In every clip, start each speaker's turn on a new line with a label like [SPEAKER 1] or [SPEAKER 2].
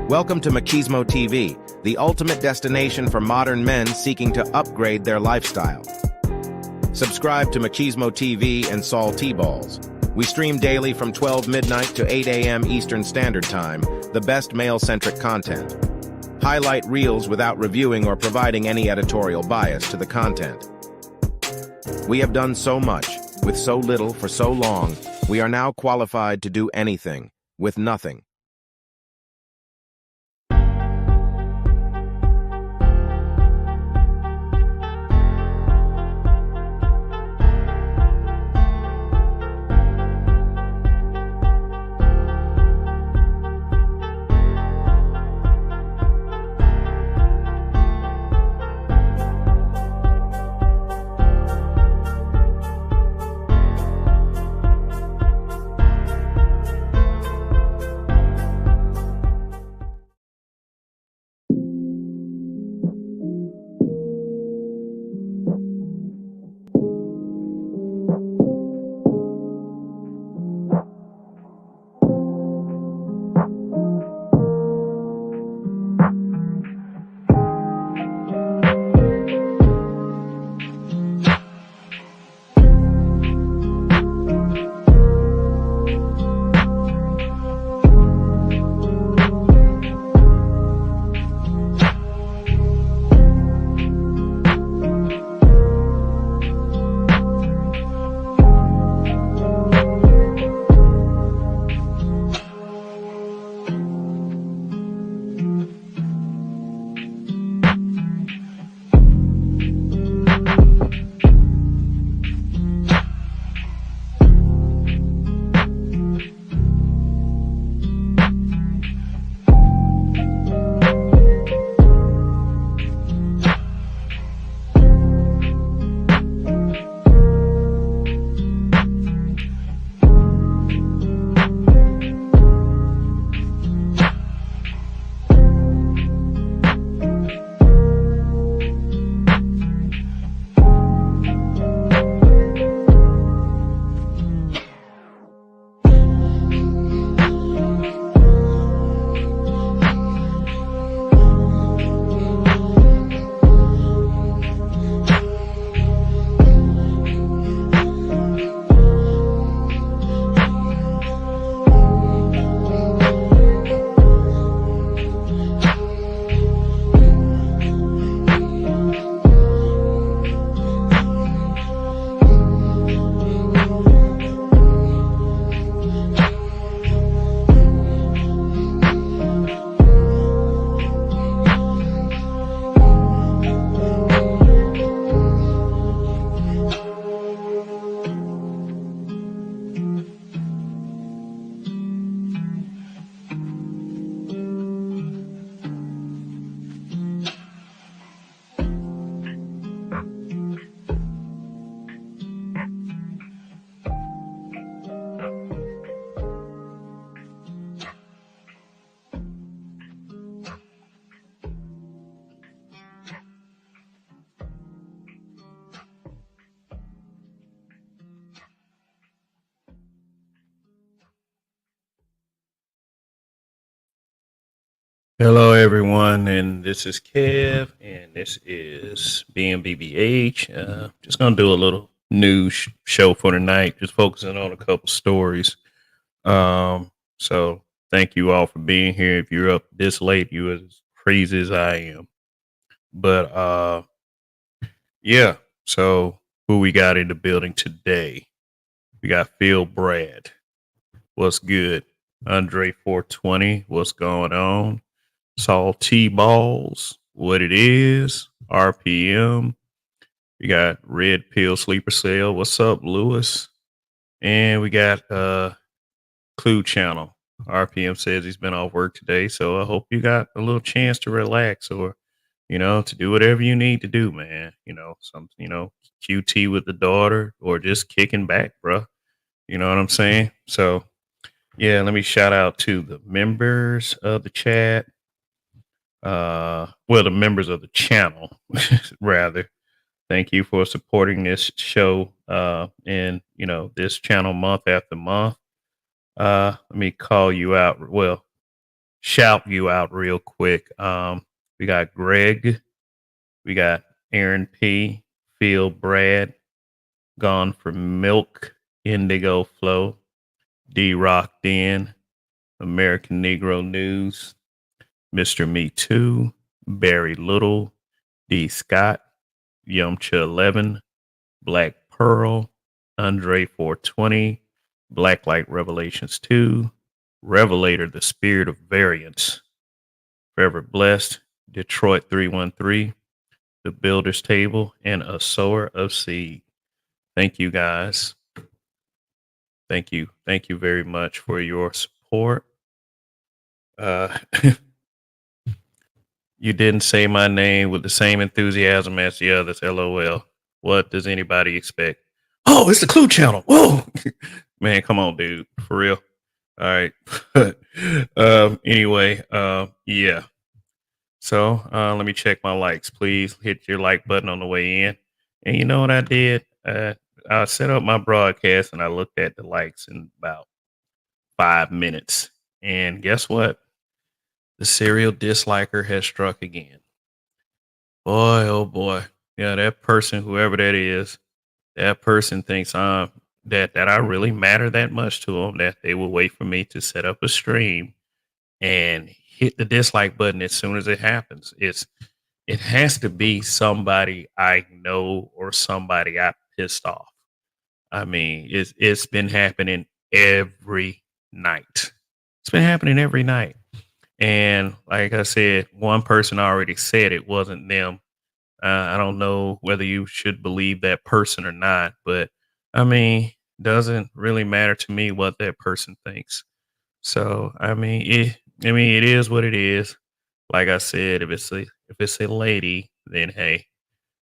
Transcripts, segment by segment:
[SPEAKER 1] Welcome to Machismo TV, the ultimate destination for modern men seeking to upgrade their lifestyle. Subscribe to Machismo TV and Saul T-Balls. We stream daily from 12 midnight to 8 a.m. Eastern Standard Time, the best male-centric content. Highlight reels without reviewing or providing any editorial bias to the content. We have done so much, with so little for so long, we are now qualified to do anything, with nothing.
[SPEAKER 2] Hello, everyone, and this is Kev, and this is BMBBH. Just gonna do a little news show for tonight, just focusing on a couple stories. So thank you all for being here. If you're up this late, you as crazy as I am. But yeah. So who we got in the building today? We got Phil Brad. What's good? Andre 420. What's going on? Saul T-Balls, what it is, RPM. We got Red Pill Sleeper Cell. What's up, Lewis? And we got Clue Channel. RPM says he's been off work today, so I hope you got a little chance to relax or, to do whatever you need to do, man. QT with the daughter or just kicking back, bro. You know what I'm saying? So, yeah, let me shout out to the members of the chat. The members of the channel, rather. Thank you for supporting this show, and this channel month after month. Let me call you out. Well, shout you out real quick. We got Greg, we got Aaron P, Phil Brad, Gone for Milk, Indigo Flow, D Rock Den, American Negro News, Mr. Me Too, Barry Little, D Scott, Yumcha 11, Black Pearl, Andre 420, Blacklight Revelations 2, Revelator, the Spirit of Variance, Forever Blessed, Detroit 313, The Builder's Table, and A Sower of Seed. Thank you guys. Thank you. Thank you very much for your support. You didn't say my name with the same enthusiasm as the others. LOL. What does anybody expect? Oh, it's the Clue Channel. Whoa. Man, come on, dude. For real. All right. Anyway, yeah. So let me check my likes. Please hit your like button on the way in. And you know what I did? I set up my broadcast and I looked at the likes in about 5 minutes. And guess what? The serial disliker has struck again. Boy, oh boy. Yeah, that person, whoever that is, that person thinks that I really matter that much to them that they will wait for me to set up a stream and hit the dislike button as soon as it happens. It has to be somebody I know or somebody I pissed off. I mean, it's been happening every night. It's been happening every night. And like I said, one person already said it wasn't them. I don't know whether you should believe that person or not, but I mean, doesn't really matter to me what that person thinks. So I mean, it is what it is. Like I said, if it's a lady, then hey,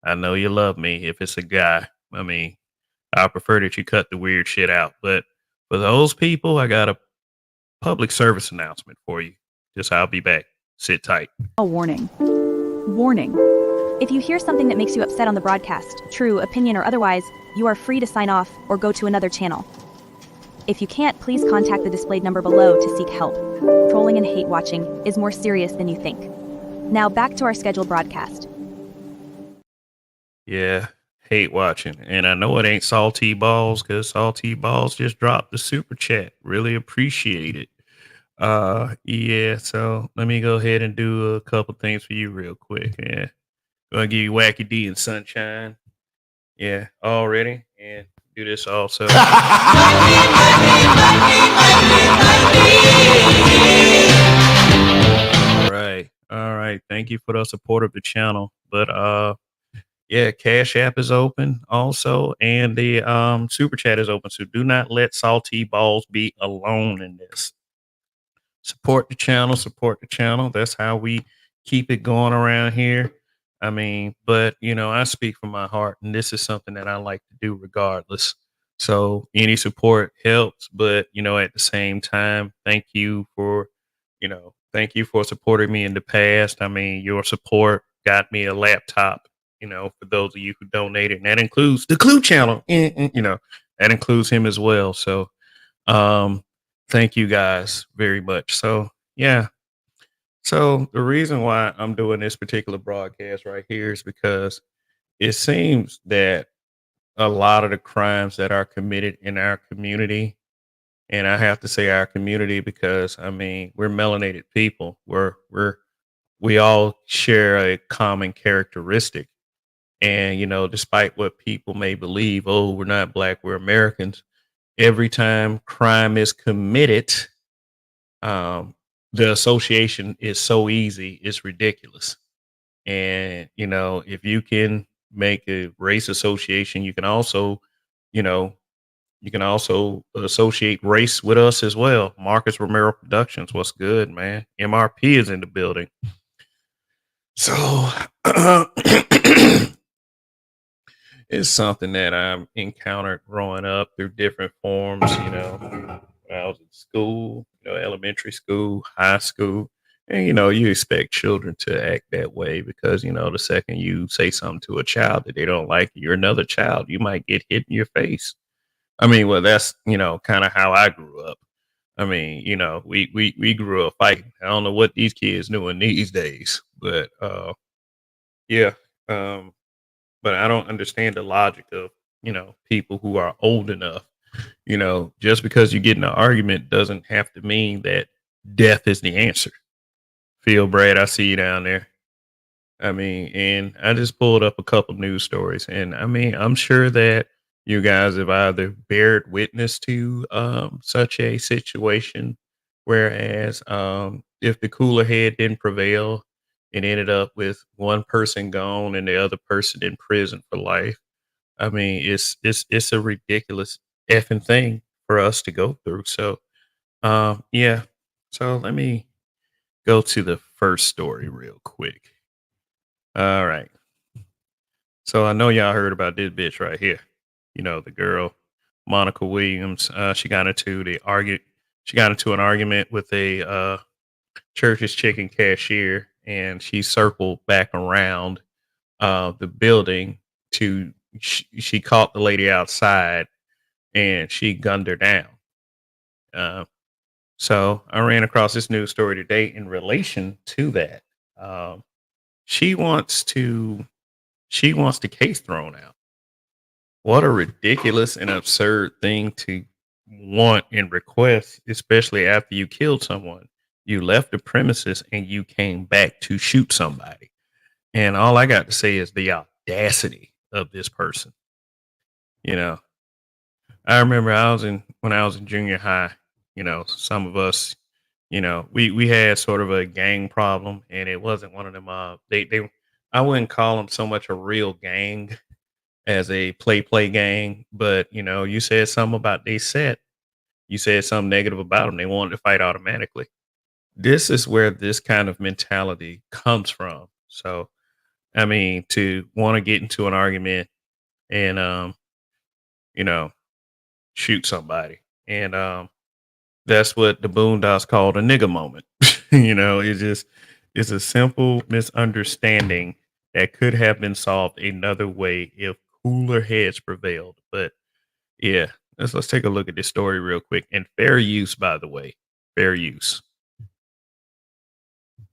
[SPEAKER 2] I know you love me. If it's a guy, I mean, I prefer that you cut the weird shit out. But for those people, I got a public service announcement for you. Just I'll be back. Sit tight.
[SPEAKER 3] A warning. Warning. If you hear something that makes you upset on the broadcast, true, opinion, or otherwise, you are free to sign off or go to another channel. If you can't, please contact the displayed number below to seek help. Trolling and hate watching is more serious than you think. Now back to our scheduled broadcast.
[SPEAKER 2] Yeah, hate watching. And I know it ain't Salty Balls because Salty Balls just dropped the super chat. Really appreciate it. Yeah, so let me go ahead and do a couple things for you real quick. Yeah. Gonna give you Wacky D and Sunshine. Yeah, already. And do this also. All right. All right. Thank you for the support of the channel. But yeah, Cash App is open also, and the super chat is open. So do not let Salty Balls be alone in this. Support the channel, support the channel. That's how we keep it going around here. I mean, but you know, I speak from my heart, and this is something that I like to do regardless. So any support helps, but you know, at the same time, thank you for supporting me in the past. I mean, your support got me a laptop, you know, for those of you who donated, and that includes the Clue Channel, you know, that includes him as well. So thank you guys very much. So yeah. So the reason why I'm doing this particular broadcast right here is because it seems that a lot of the crimes that are committed in our community, and I have to say our community because I mean we're melanated people. We all share a common characteristic. And you know, despite what people may believe, oh, we're not black, we're Americans. Every time crime is committed, the association is so easy, it's ridiculous. And you know, if you can make a race association, you can also, you know, associate race with us as well. Marcus Romero Productions, what's good, man? MRP is in the building. So it's something that I've encountered growing up through different forms, you know. When I was in school, you know, elementary school, high school, and you know, you expect children to act that way because you know, the second you say something to a child that they don't like, you're another child, you might get hit in your face. I mean, well, that's you know, kind of how I grew up. I mean, we grew up fighting. I don't know what these kids doing these days, but yeah. Um, but I don't understand the logic of people who are old enough. Just because you get in an argument doesn't have to mean that death is the answer. Phil Brad, I see you down there. I mean, and I just pulled up a couple news stories, and I mean, I'm sure that you guys have either bared witness to such a situation, whereas if the cooler head didn't prevail, it ended up with one person gone and the other person in prison for life. I mean, it's a ridiculous effing thing for us to go through. So, yeah. So let me go to the first story real quick. All right. So I know y'all heard about this bitch right here. The girl, Monica Williams. She got into an argument with a Church's Chicken cashier, and she circled back around the building to she caught the lady outside, and she gunned her down. So I ran across this news story today in relation to that. Um, she wants the case thrown out. What a ridiculous and absurd thing to want and request, especially after you killed someone. You left the premises and you came back to shoot somebody. And all I got to say is the audacity of this person. I remember when I was in junior high, some of us, we had sort of a gang problem, and it wasn't one of them they I wouldn't call them so much a real gang as a play gang, but you said something about they set, you said something negative about them, they wanted to fight automatically. This is where this kind of mentality comes from. So, I mean, to want to get into an argument and you know, shoot somebody. And that's what the Boondocks called a nigga moment. It's a simple misunderstanding that could have been solved another way if cooler heads prevailed. But yeah, let's take a look at this story real quick. And fair use, by the way, fair use.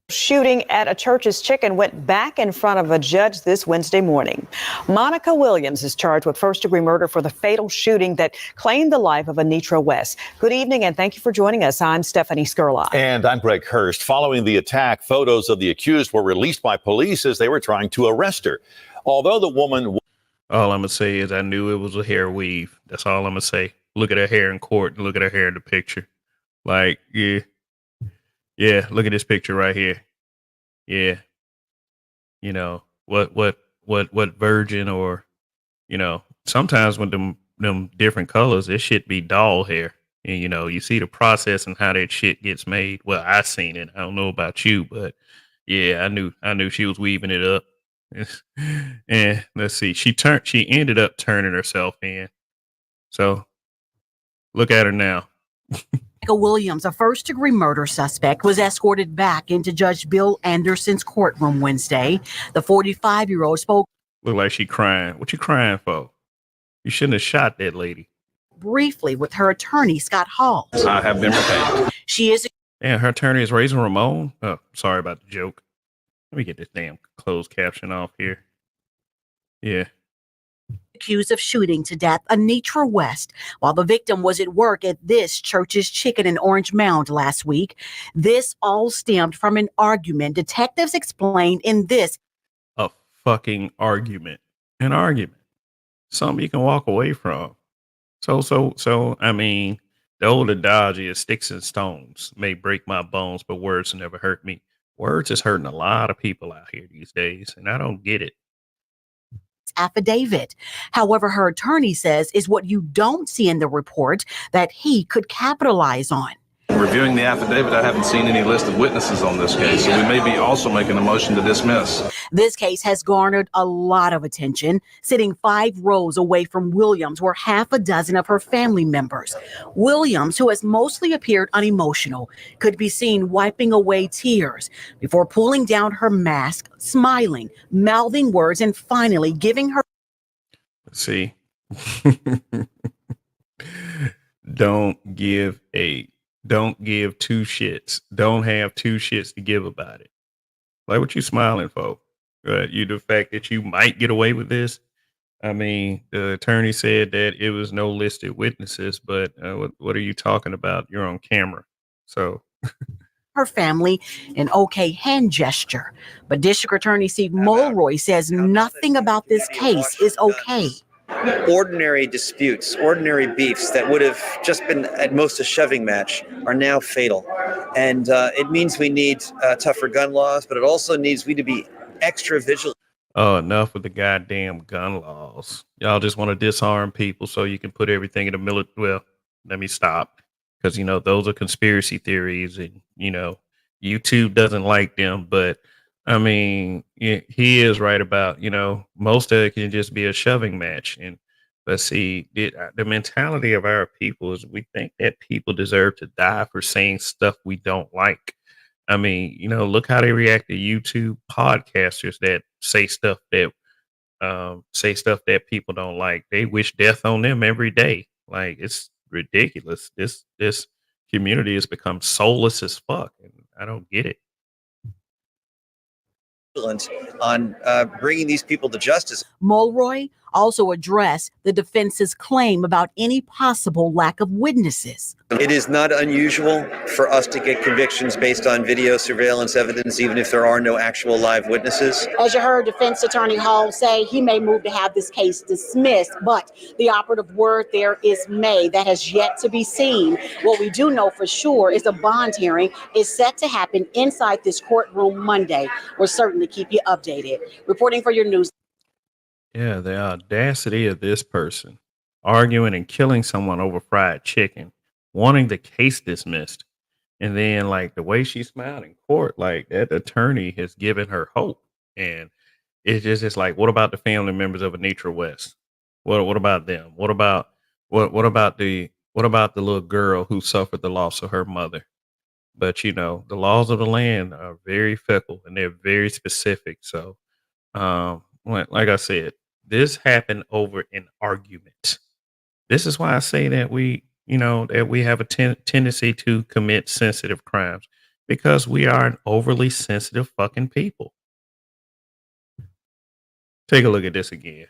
[SPEAKER 4] Shooting at a Church's Chicken went back in front of a judge this Wednesday morning. Monica Williams is charged with first-degree murder for the fatal shooting that claimed the life of Anitra West. Good evening, and thank you for joining us. I'm Stephanie Skurlock.
[SPEAKER 5] And I'm Greg Hurst. Following the attack, photos of the accused were released by police as they were trying to arrest her. Although the woman...
[SPEAKER 2] All I'm going to say is I knew it was a hair weave. That's all I'm going to say. Look at her hair in court and look at her hair in the picture. Like, yeah. Yeah, look at this picture right here. Yeah. What virgin or, sometimes with them different colors, it should be doll hair. And, you see the process and how that shit gets made. Well, I seen it. I don't know about you, but yeah, I knew she was weaving it up. And let's see, she ended up turning herself in. So look at her now.
[SPEAKER 6] Monica Williams, a first-degree murder suspect, was escorted back into Judge Bill Anderson's courtroom Wednesday. The 45-year-old spoke.
[SPEAKER 2] Look like she crying. What you crying for? You shouldn't have shot that lady.
[SPEAKER 6] Briefly with her attorney, Scott Hall.
[SPEAKER 7] I have been retained.
[SPEAKER 6] She is.
[SPEAKER 2] And her attorney is Razor Ramon. Oh, sorry about the joke. Let me get this damn closed caption off here. Yeah.
[SPEAKER 6] Accused of shooting to death Anitra West while the victim was at work at this Church's Chicken in Orange Mound last week. This all stemmed from an argument. Detectives explained in this.
[SPEAKER 2] A fucking argument. An argument. Something you can walk away from. So, I mean, the old adage is sticks and stones may break my bones, but words never hurt me. Words is hurting a lot of people out here these days, and I don't get it.
[SPEAKER 6] Affidavit. However, her attorney says is what you don't see in the report that he could capitalize on.
[SPEAKER 7] Reviewing the affidavit, I haven't seen any list of witnesses on this case, so we may be also making a motion to dismiss.
[SPEAKER 6] This case has garnered a lot of attention, sitting 5 rows away from Williams were half a dozen of her family members. Williams, who has mostly appeared unemotional, could be seen wiping away tears before pulling down her mask, smiling, mouthing words, and finally giving her.
[SPEAKER 2] See, don't give a don't give two shits. Don't have two shits to give about it. Like, what you smiling for? The fact that you might get away with this. I mean, the attorney said that it was no listed witnesses, but what are you talking about? You're on camera. So
[SPEAKER 6] her family an okay hand gesture. But District Attorney Steve Mulroy says nothing about this case is okay.
[SPEAKER 8] Ordinary disputes, ordinary beefs that would have just been at most a shoving match are now fatal. And it means we need tougher gun laws, but it also needs we to be extra vigilant.
[SPEAKER 2] Oh, enough with the goddamn gun laws. Y'all just want to disarm people so you can put everything in the military. Well, let me stop. Because, those are conspiracy theories and, YouTube doesn't like them. But, I mean, he is right about, most of it can just be a shoving match. But see, the mentality of our people is we think that people deserve to die for saying stuff we don't like. I mean, look how they react to YouTube podcasters that say stuff that people don't like. They wish death on them every day. Like, it's ridiculous. This community has become soulless as fuck, and I don't get it.
[SPEAKER 8] On bringing these people to justice.
[SPEAKER 6] Mulroy also addressed the defense's claim about any possible lack of witnesses.
[SPEAKER 8] It is not unusual for us to get convictions based on video surveillance evidence, even if there are no actual live witnesses.
[SPEAKER 6] As you heard Defense Attorney Hall say, he may move to have this case dismissed, but the operative word there is may. That has yet to be seen. What we do know for sure is a bond hearing is set to happen inside this courtroom Monday. We'll certainly keep you updated. Reporting for your news.
[SPEAKER 2] Yeah, the audacity of this person arguing and killing someone over fried chicken, wanting the case dismissed. And then, like, the way she smiled in court, like, that attorney has given her hope. And it's like, what about the family members of Anitra West? What about them? What about the little girl who suffered the loss of her mother? But the laws of the land are very fickle and they're very specific. So, like I said, this happened over an argument. This is why I say that we have a tendency to commit sensitive crimes, because we are an overly sensitive fucking people. Take a look at this again.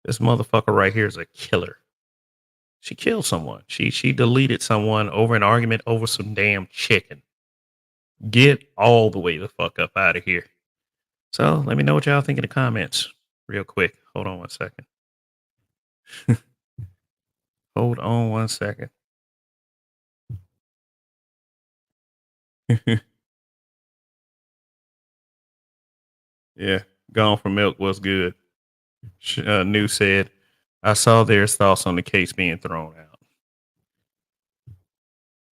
[SPEAKER 2] This motherfucker right here is a killer. She killed someone. She deleted someone over an argument over some damn chicken. Get all the way the fuck up out of here. So let me know what y'all think in the comments real quick. Hold on one second. Hold on one second. Yeah, Gone from Milk was good. New said, I saw there's thoughts on the case being thrown out.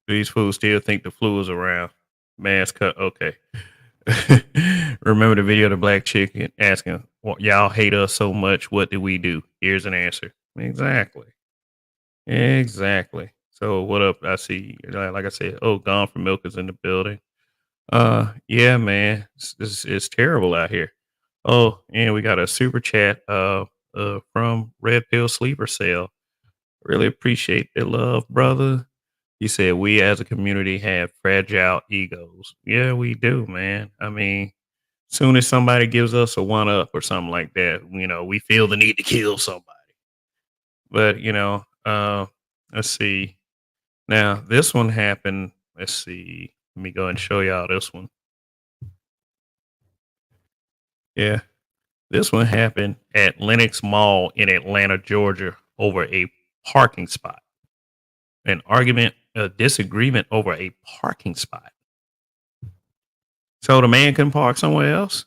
[SPEAKER 2] These fools still think the flu is around. Mask cut. Okay. Remember the video of the black chick asking, y'all hate us so much, what do we do? Here's an answer. Exactly. So what up? I see, like I said, Gone from Milk is in the building. Yeah, man, it's terrible out here. Oh, and we got a super chat from Red Pill Sleeper Cell. Really appreciate the love, brother. He said, we as a community have fragile egos. Yeah, we do, man. I mean, soon as somebody gives us a one up or something like that, we feel the need to kill somebody. But, let's see. Now, this one happened. Let's see. Let me go and show y'all this one. Yeah. This one happened at Lenox Mall in Atlanta, Georgia, over a parking spot. A disagreement over a parking spot. So the man can park somewhere else?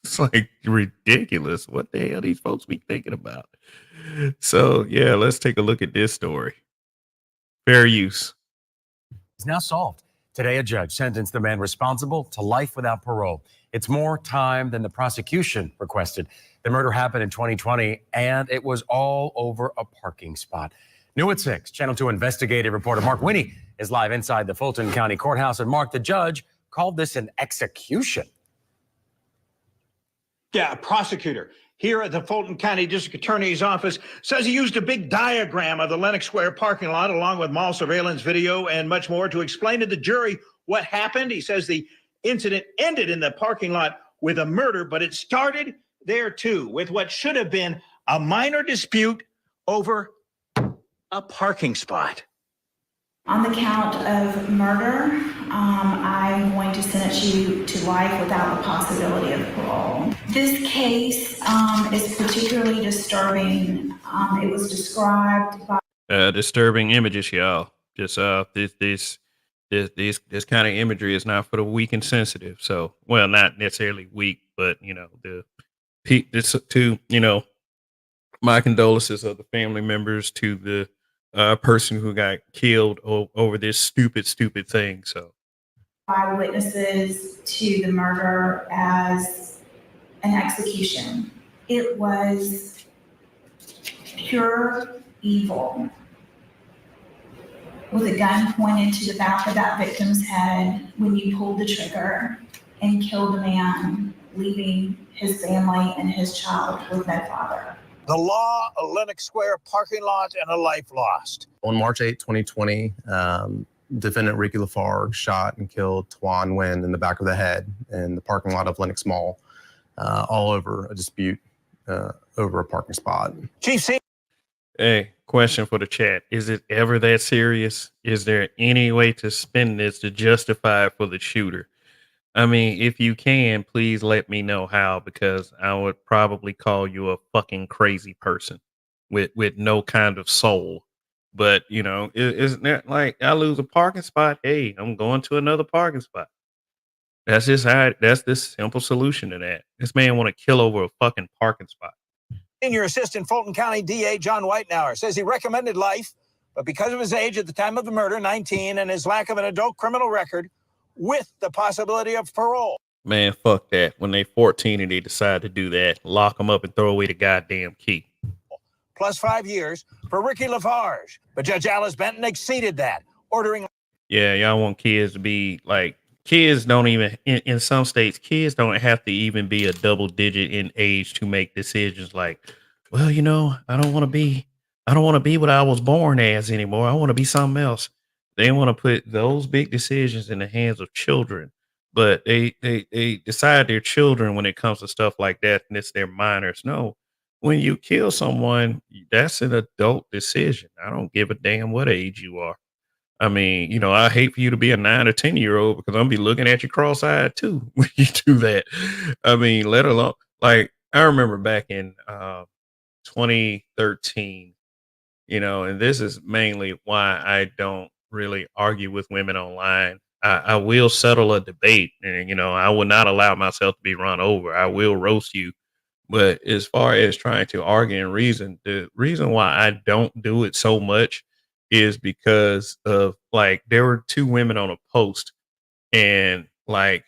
[SPEAKER 2] It's like ridiculous. What the hell these folks be thinking about? So, yeah, let's take a look at this story. Fair use.
[SPEAKER 9] It's now solved. Today, a judge sentenced the man responsible to life without parole. It's more time than the prosecution requested. The murder happened in 2020, and it was all over a parking spot. New at 6, Channel 2 investigative reporter Mark Winnie is live inside the Fulton County Courthouse. And Mark, the judge called this an execution.
[SPEAKER 10] Yeah, a prosecutor here at the Fulton County District Attorney's Office says he used a big diagram of the Lenox Square parking lot along with mall surveillance video and much more to explain to the jury what happened. He says the incident ended in the parking lot with a murder, but it started there too with what should have been a minor dispute over a parking spot.
[SPEAKER 11] On the count of murder, I'm going to sentence you to life without the possibility of parole. This case is particularly disturbing. It was described by
[SPEAKER 2] disturbing images, y'all. Just this kind of imagery is not for the weak and sensitive. So, well, not necessarily weak, but my condolences of the family members to the person who got killed over this stupid thing. So,
[SPEAKER 11] by witnesses to the murder as an execution. It was pure evil, with a gun pointed to the back of that victim's head when you pulled the trigger and killed a man, leaving his family and his child with no father.
[SPEAKER 10] The law, a Lenox Square parking lot, and a life lost.
[SPEAKER 12] On March 8, 2020, defendant Ricky Lafarge shot and killed Twan Nguyen in the back of the head in the parking lot of Lenox Mall, all over a dispute over a parking spot.
[SPEAKER 10] Chief C.
[SPEAKER 2] Hey, question for the chat. Is it ever that serious? Is there any way to spin this to justify it for the shooter? I mean, if you can, please let me know how, because I would probably call you a fucking crazy person with no kind of soul. But, isn't that like I lose a parking spot? Hey, I'm going to another parking spot. That's just that's the simple solution to that. This man want to kill over a fucking parking spot.
[SPEAKER 10] Senior Assistant Fulton County DA John Whitenauer says he recommended life, but because of his age at the time of the murder, 19, and his lack of an adult criminal record, with the possibility of parole.
[SPEAKER 2] Man, fuck that. When they 14 and they decide to do that, lock them up and throw away the goddamn key.
[SPEAKER 10] Plus 5 years for Ricky Lafarge. But Judge Alice Benton exceeded that, ordering...
[SPEAKER 2] Yeah, y'all want kids to be like... Kids don't even... In some states, kids don't have to even be a double digit in age to make decisions like, well, I don't want to be what I was born as anymore. I want to be something else. They want to put those big decisions in the hands of children, but they decide they're children when it comes to stuff like that, and it's their minors. No, when you kill someone, that's an adult decision. I don't give a damn what age you are. I mean, I hate for you to be a 9 or 10-year-old because I'm gonna be looking at you cross-eyed too when you do that. I mean, let alone like I remember back in 2013, and this is mainly why I don't really argue with women online. I will settle a debate, and I will not allow myself to be run over. I will roast you, but as far as trying to argue and reason, the reason why I don't do it so much is because of like there were 2 women on a post, and like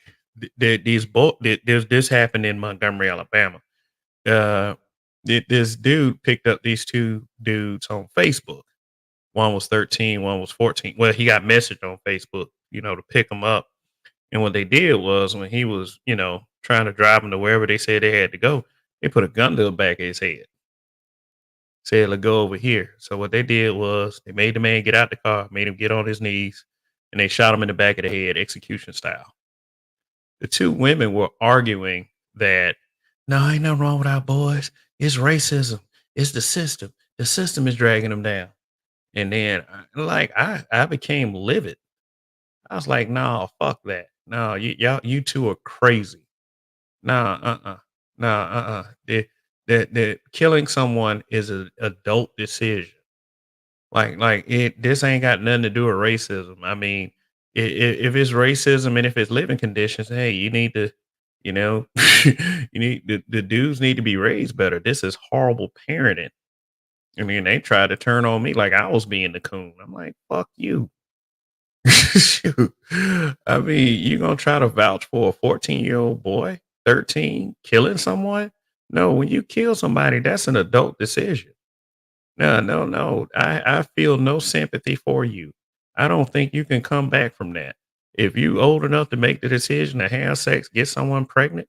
[SPEAKER 2] this happened in Montgomery, Alabama. This dude picked up these 2 dudes on Facebook. One was 13, one was 14. Well, he got messaged on Facebook, to pick him up. And what they did was when he was, trying to drive him to wherever they said they had to go, they put a gun to the back of his head. Said, let's go over here. So what they did was they made the man get out the car, made him get on his knees, and they shot him in the back of the head, execution style. The 2 women were arguing that, no, ain't nothing wrong with our boys. It's racism. It's the system. The system is dragging them down. And then, I became livid. I was like, "No, fuck that. No, you 2 are crazy. No, The killing someone is an adult decision. This ain't got nothing to do with racism. I mean, if it's racism and if it's living conditions, hey, you need to, the dudes need to be raised better. This is horrible parenting. I mean, they tried to turn on me like I was being the coon. I'm like, fuck you. Shoot. I mean, you gonna try to vouch for a 14-year-old boy, 13, killing someone? No, when you kill somebody, that's an adult decision. No. I feel no sympathy for you. I don't think you can come back from that. If you old enough to make the decision to have sex, get someone pregnant,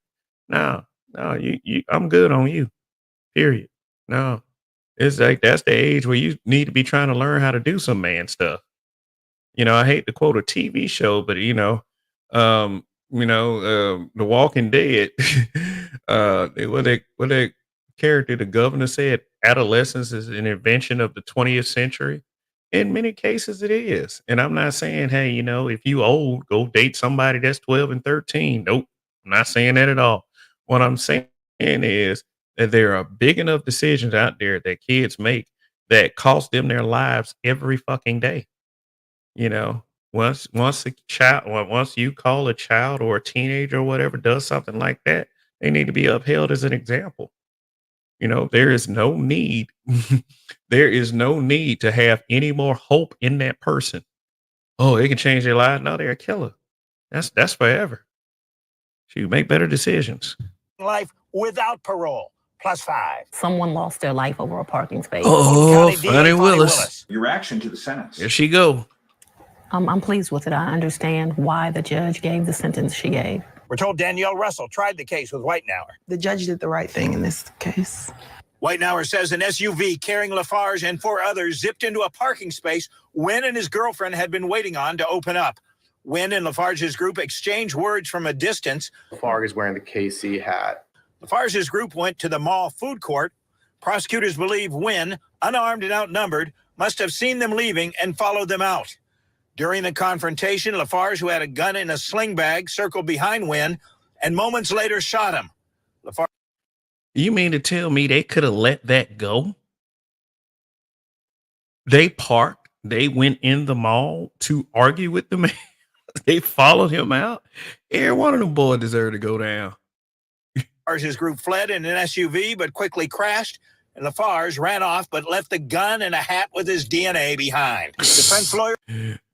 [SPEAKER 2] no, I'm good on you. Period. No, it's like that's the age where you need to be trying to learn how to do some man stuff. I hate to quote a TV show, but The Walking Dead, what they character, the governor said, adolescence is an invention of the 20th century. In many cases, it is. And I'm not saying, hey, if you old, go date somebody that's 12 and 13. Nope, I'm not saying that at all. What I'm saying is that there are big enough decisions out there that kids make that cost them their lives every fucking day. You know, once you call a child or a teenager or whatever does something like that, they need to be upheld as an example. There is no need, there is no need to have any more hope in that person. Oh, they can change their life. No, they're a killer. That's forever. You make better decisions.
[SPEAKER 10] Life without parole, +5.
[SPEAKER 13] Someone lost their life over a parking space.
[SPEAKER 2] Oh,
[SPEAKER 10] County DA
[SPEAKER 2] Fannie Willis.
[SPEAKER 10] Your reaction to the sentence?
[SPEAKER 2] There she go.
[SPEAKER 13] I'm pleased with it. I understand why the judge gave the sentence she gave.
[SPEAKER 10] We're told Danielle Russell tried the case with Whitenauer.
[SPEAKER 14] The judge did the right thing in this case.
[SPEAKER 10] Whitenauer says an SUV carrying Lafarge and 4 others zipped into a parking space Wynn and his girlfriend had been waiting on to open up. Wynn and Lafarge's group exchanged words from a distance.
[SPEAKER 12] Lafarge is wearing the KC hat.
[SPEAKER 10] Lafarge's group went to the mall food court. Prosecutors believe Wynn, unarmed and outnumbered, must have seen them leaving and followed them out. During the confrontation, Lafarge, who had a gun in a sling bag, circled behind Wynn and moments later shot him. Lafarge.
[SPEAKER 2] You mean to tell me they could have let that go? They parked, they went in the mall to argue with the man. They followed him out. Every one of them boys deserve to go down.
[SPEAKER 10] Lafarge's group fled in an SUV but quickly crashed, and Lafarge ran off but left the gun and a hat with his DNA behind. Defense lawyer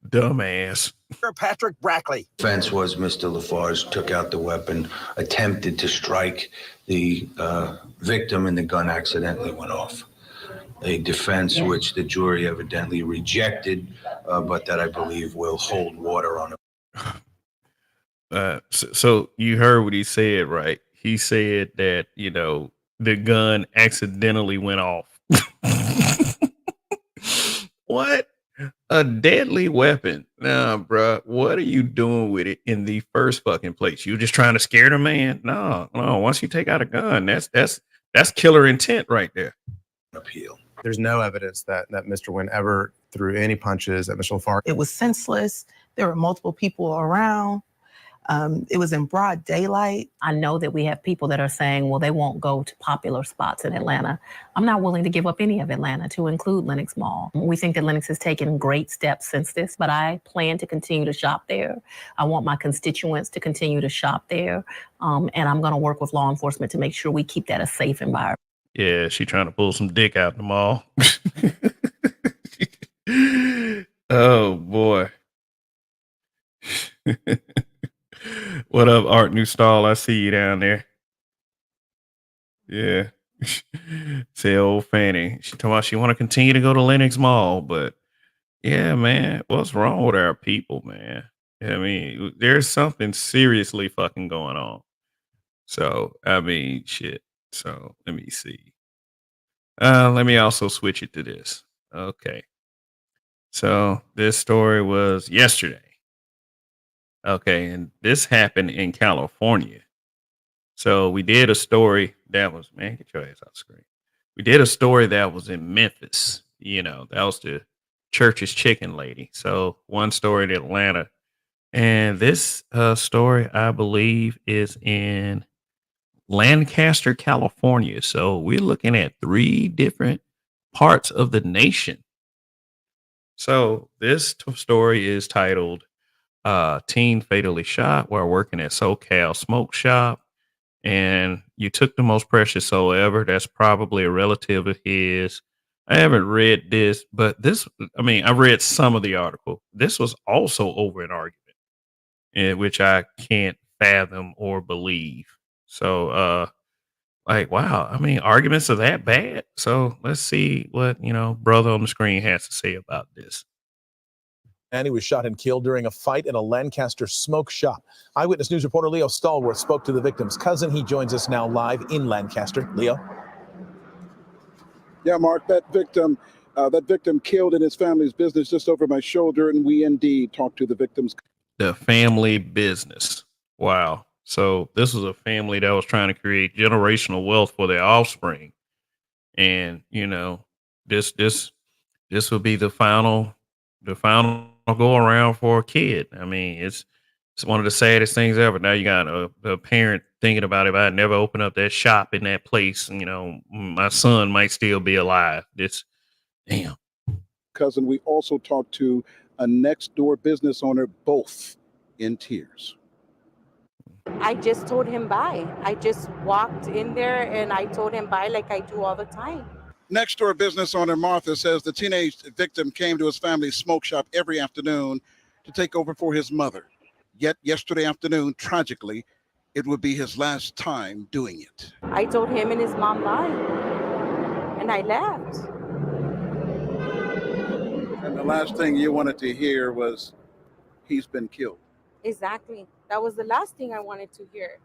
[SPEAKER 2] Dumbass.
[SPEAKER 10] Patrick Brackley.
[SPEAKER 15] Defense was Mr. Lafarge took out the weapon, attempted to strike the victim, and the gun accidentally went off. A defense which the jury evidently rejected, but that I believe will hold water on it.
[SPEAKER 2] So you heard what he said, right? He said that, the gun accidentally went off. What? A deadly weapon. Nah, bruh. What are you doing with it in the first fucking place? You just trying to scare the man? No. Once you take out a gun, that's killer intent right there.
[SPEAKER 15] Appeal.
[SPEAKER 12] There's no evidence that Mr. Wynn ever threw any punches at Mr. Lafarge.
[SPEAKER 14] It was senseless. There were multiple people around. It was in broad daylight.
[SPEAKER 13] I know that we have people that are saying, well, they won't go to popular spots in Atlanta. I'm not willing to give up any of Atlanta to include Lenox Mall. We think that Lenox has taken great steps since this, but I plan to continue to shop there. I want my constituents to continue to shop there. And I'm going to work with law enforcement to make sure we keep that a safe environment.
[SPEAKER 2] Yeah, she trying to pull some dick out in the mall. Oh, boy. What up, Art New Stall? I see you down there. Yeah. Say old Fanny. She told us she want to continue to go to Lenox Mall, but yeah, man, what's wrong with our people, man? I mean, there's something seriously fucking going on. So, I mean, shit. So, let me see. Let me also switch it to this. Okay. So, this story was yesterday. Okay, and this happened in California. So we did a story that was, man, get your ass off the screen. We did a story that was in Memphis. That was the Church's Chicken lady. So one story in Atlanta. And this story, I believe, is in Lancaster, California. So we're looking at 3 different parts of the nation. So this story is titled Teen Fatally Shot while working at SoCal Smoke Shop. And you took the most precious soul ever. That's probably a relative of his. I haven't read this, but I read some of the article. This was also over an argument, which I can't fathom or believe. So, wow. Arguments are that bad. So let's see what, brother on the screen has to say about this.
[SPEAKER 16] And he was shot and killed during a fight in a Lancaster smoke shop. Eyewitness News reporter Leo Stallworth spoke to the victim's cousin. He joins us now live in Lancaster. Leo.
[SPEAKER 17] Yeah, Mark, that victim killed in his family's business just over my shoulder, and we indeed talked to the victim's.
[SPEAKER 2] The family business. Wow. So this was a family that was trying to create generational wealth for their offspring. And, this will be the final go around for a kid. I mean, it's one of the saddest things ever. Now you got a parent thinking about, if I never open up that shop in that place, my son might still be alive. Damn.
[SPEAKER 17] Cousin. We also talked to a next door business owner, both in tears.
[SPEAKER 18] I just told him bye. I just walked in there and I told him bye like I do all the time.
[SPEAKER 17] Next door business owner Martha says the teenage victim came to his family's smoke shop every afternoon to take over for his mother. Yet yesterday afternoon, tragically, it would be his last time doing it.
[SPEAKER 18] I told him and his mom bye and I left.
[SPEAKER 17] And the last thing you wanted to hear was he's been killed.
[SPEAKER 18] Exactly. That was the last thing I wanted to hear.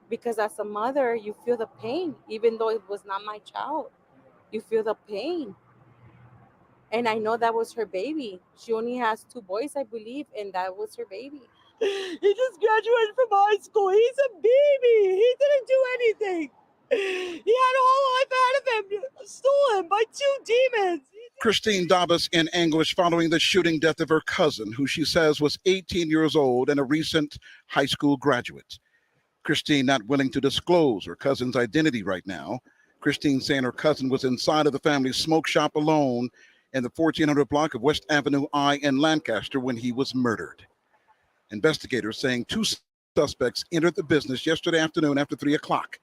[SPEAKER 18] Because as a mother, you feel the pain, even though it was not my child. You feel the pain. And I know that was her baby. She only has 2 boys, I believe, and that was her baby. He just graduated from high school. He's a baby. He didn't do anything. He had a whole life ahead of him, stolen by 2 demons.
[SPEAKER 17] Christine Dabas in anguish following the shooting death of her cousin, who she says was 18 years old and a recent high school graduate. Christine not willing to disclose her cousin's identity right now. Christine saying her cousin was inside of the family's smoke shop alone in the 1400 block of West Avenue I in Lancaster when he was murdered. Investigators saying 2 suspects entered the business yesterday afternoon after 3 o'clock.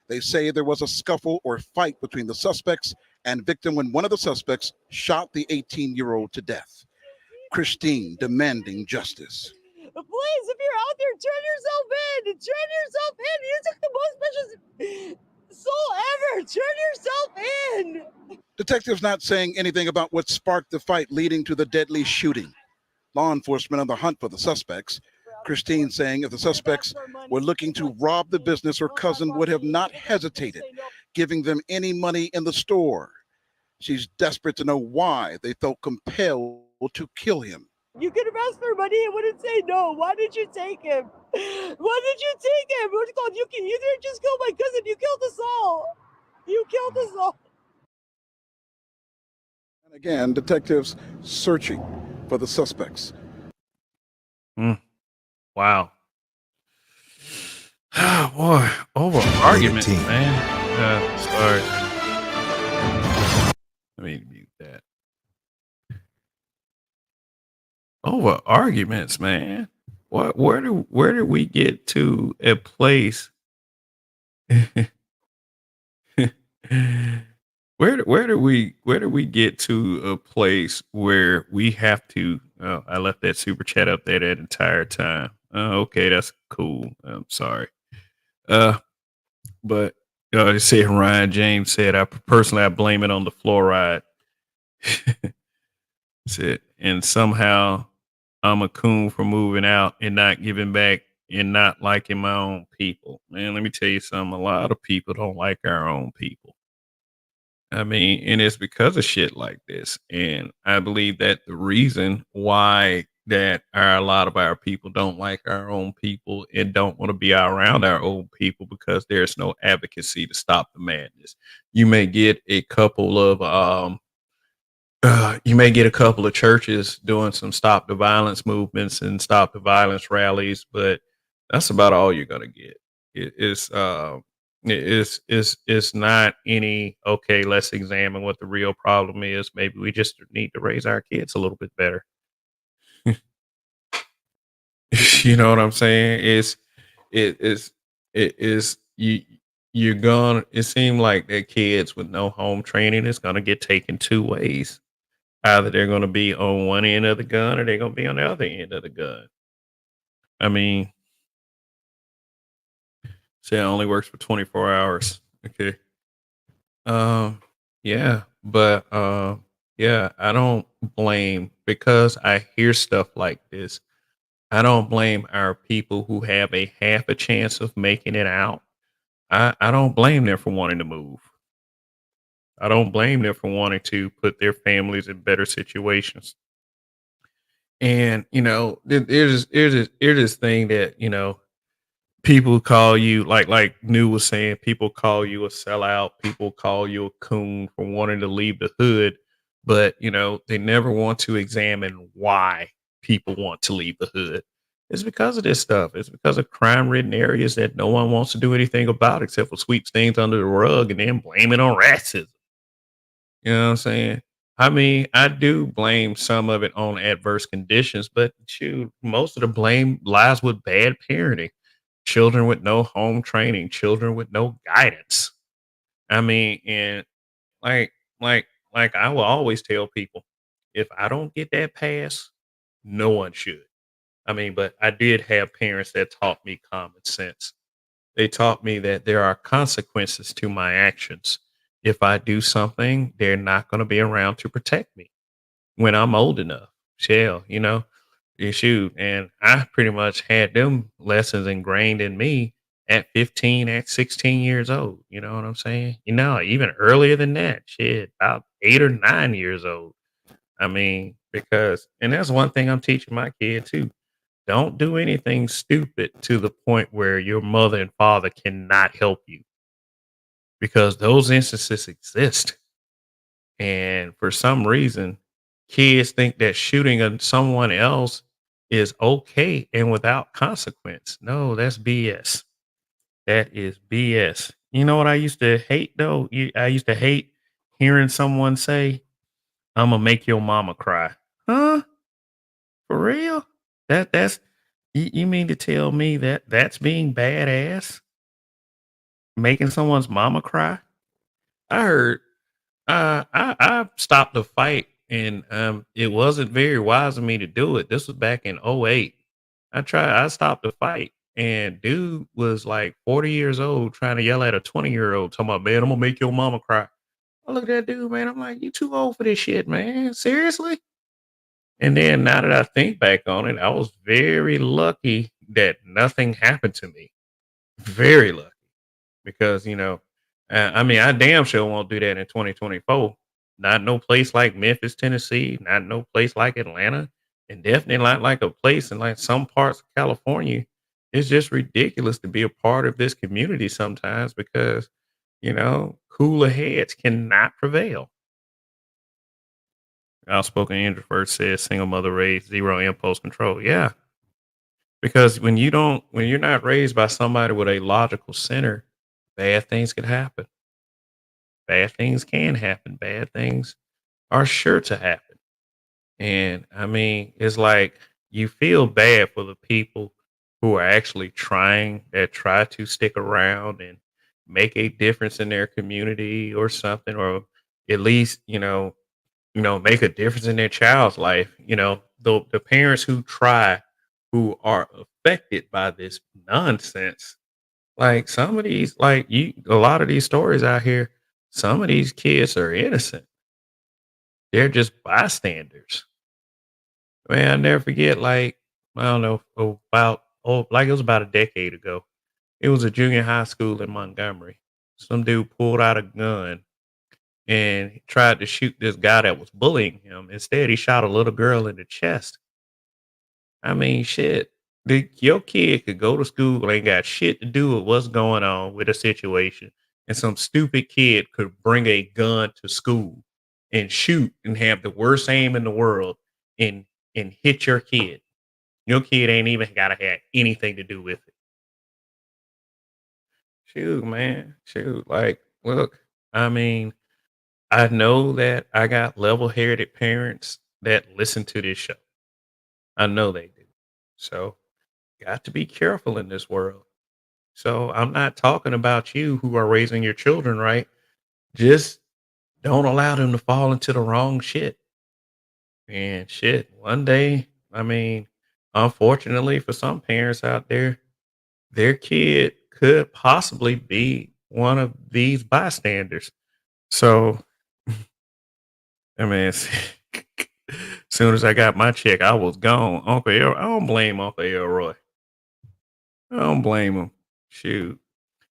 [SPEAKER 17] They say there was a scuffle or fight between the suspects and victim when one of the suspects shot the 18-year-old to death. Christine demanding justice.
[SPEAKER 18] Please, if you're out there, turn yourself in. Turn yourself in. You took the most precious soul ever. Turn yourself in.
[SPEAKER 17] Detectives not saying anything about what sparked the fight leading to the deadly shooting. Law enforcement on the hunt for the suspects. Christine saying if the suspects were looking to rob the business, her cousin would have not hesitated, giving them any money in the store. She's desperate to know why they felt compelled to kill him.
[SPEAKER 18] You could have asked for money and wouldn't say no. Why did you take him? Why did you take him? What's called? You didn't just kill my cousin. You killed us all. You killed us all.
[SPEAKER 17] And again, detectives searching for the suspects.
[SPEAKER 2] Wow. Boy, over argument, man. Sorry. Let me mute that. Over arguments, man. What? Where do we get to a place? Where do we get to a place where we have to? Oh, I left that super chat up there that entire time. Okay, that's cool. I'm sorry. But it said Ryan James said I blame it on the fluoride. Said and somehow I'm a coon for moving out and not giving back and not liking my own people. Man, let me tell you something. A lot of people don't like our own people. I mean, and it's because of shit like this. And I believe that the reason why that a lot of our people don't like our own people and don't want to be around our own people because there's no advocacy to stop the madness. You may get a couple of churches doing some stop the violence movements and stop the violence rallies, but that's about all you're gonna get. It's not any, okay, let's examine what the real problem is. Maybe we just need to raise our kids a little bit better. You know what I'm saying? It seems like that kids with no home training is gonna get taken 2 ways. Either they're gonna be on one end of the gun or they're gonna be on the other end of the gun. I mean, say it only works for 24 hours. Okay. Yeah, but yeah, I don't blame, because I hear stuff like this. I don't blame our people who have a half a chance of making it out. I don't blame them for wanting to move. I don't blame them for wanting to put their families in better situations. And there's this thing that people call you like New was saying, people call you a sellout, people call you a coon for wanting to leave the hood, but they never want to examine why people want to leave the hood. It's because of this stuff. It's because of crime ridden areas that no one wants to do anything about except for sweep things under the rug and then blame it on racism. You know what I'm saying? I mean, I do blame some of it on adverse conditions, but shoot, most of the blame lies with bad parenting, children with no home training, children with no guidance. I mean, and like, like, like I will always tell people, if I don't get that pass, no one should. I mean, but I did have parents that taught me common sense. They taught me that there are consequences to my actions. If I do something, they're not going to be around to protect me when I'm old enough. Shell, shoot. And I pretty much had them lessons ingrained in me at 15, at 16 years old. You know what I'm saying? Even earlier than that, shit, about 8 or 9 years old. I mean, and that's one thing I'm teaching my kid too. Don't do anything stupid to the point where your mother and father cannot help you, because those instances exist. And for some reason, kids think that shooting someone else is okay and without consequence. No, that's BS. That is BS. You know what I used to hate though? I used to hate hearing someone say, "I'm gonna make your mama cry." Huh? For real? That's you mean to tell me that that's being badass? Making someone's mama cry? I heard I stopped a fight, and it wasn't very wise of me to do it. This was back in '08. I stopped a fight, and dude was like 40 years old trying to yell at a 20-year-old talking about, "Man, I'm gonna make your mama cry." I look at that dude, man. I'm like, "You too old for this shit, man. Seriously?" And then now that I think back on it, I was very lucky that nothing happened to me. Very lucky. Because, I mean, I damn sure won't do that in 2024. Not no place like Memphis, Tennessee, not no place like Atlanta, and definitely not like a place in like some parts of California. It's just ridiculous to be a part of this community sometimes because, cooler heads cannot prevail. Outspoken introvert says single mother raised, zero impulse control. Yeah. Because when you're not raised by somebody with a logical center, bad things could happen. Bad things can happen. Bad things are sure to happen. And I mean, it's like you feel bad for the people who are actually that try to stick around and make a difference in their community or something, or at least, make a difference in their child's life. The parents who try, who are affected by this nonsense. Like some of these, a lot of these stories out here, some of these kids are innocent. They're just bystanders. Man, I never forget, I don't know, it was about a decade ago. It was a junior high school in Montgomery. Some dude pulled out a gun and he tried to shoot this guy that was bullying him. Instead, he shot a little girl in the chest. I mean, shit. Your kid could go to school, ain't got shit to do with what's going on with a situation, and some stupid kid could bring a gun to school and shoot and have the worst aim in the world and hit your kid. Your kid ain't even gotta have anything to do with it. Shoot, man. Shoot. Look, I mean, I know that I got level-headed parents that listen to this show. I know they do. So, got to be careful in this world. So, I'm not talking about you who are raising your children right. Just don't allow them to fall into the wrong shit. And shit, one day, I mean, unfortunately for some parents out there, their kid could possibly be one of these bystanders. So, I mean, as soon as I got my check, I was gone. I don't blame Uncle Elroy. I don't blame him. Shoot.